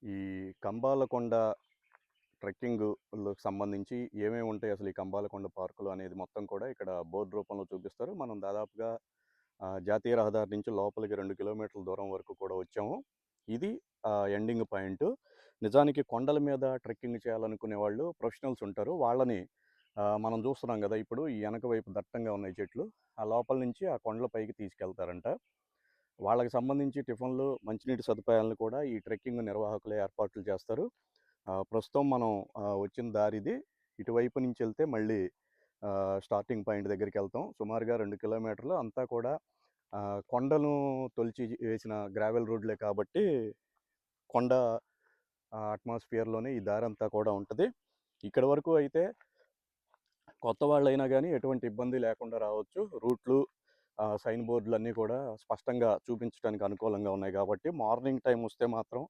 ఈ కంబాలకొండ ట్రెక్కింగ్‌లకు సంబంధించి ఏమేమి ఉంటాయి అసలు ఈ కంబాలకొండ పార్కులో అనేది మొత్తం కూడా ఇక్కడ బోర్డు రూపంలో చూపిస్తారు. మనం దాదాపుగా జాతీయ రహదారి నుంచి లోపలికి 2 కిలోమీటర్ల దూరం వరకు కూడా వచ్చాము. ఇది ఎండింగ్ పాయింట్. నిజానికి కొండల మీద ట్రెక్కింగ్ చేయాలనుకునే వాళ్ళు ప్రొఫెషనల్స్ ఉంటారు. వాళ్ళని మనం చూస్తున్నాం గదా! ఇప్పుడు ఈ వెనక వైపు దట్టంగా ఉన్నాయి చెట్లు. ఆ లోపల నుంచి ఆ కొండల పైకి తీసుకెళ్తారంట. వాళ్ళకి సంబంధించి టిఫిన్‌లు, మంచినీటి సదుపాయాలను కూడా ఈ ట్రెక్కింగ్ నిర్వాహకులే ఏర్పాట్లు చేస్తారు. ప్రస్తుతం మనం వచ్చిన దారిది. ఇటువైపు నుంచి వెళ్తే మళ్ళీ స్టార్టింగ్ పాయింట్ దగ్గరికెళ్తాం. సుమారుగా 2 కిలోమీటర్లు అంతా కూడా కొండను తొలిచి వేసిన గ్రావెల్ రోడ్లే కాబట్టి కొండ అట్మాస్ఫియర్‌లోనే ఈ దారంతా కూడా ఉంటది. ఇక్కడి వరకు అయితే కొత్త వాళ్ళైనా గానీ ఎటువంటి ఇబ్బంది లేకుండా రావచ్చు. రూట్లు, సైన్ బోర్డులన్నీ కూడా స్పష్టంగా చూపించడానికి అనుకూలంగా ఉన్నాయి కాబట్టి మార్నింగ్ టైమ్ వస్తే మాత్రం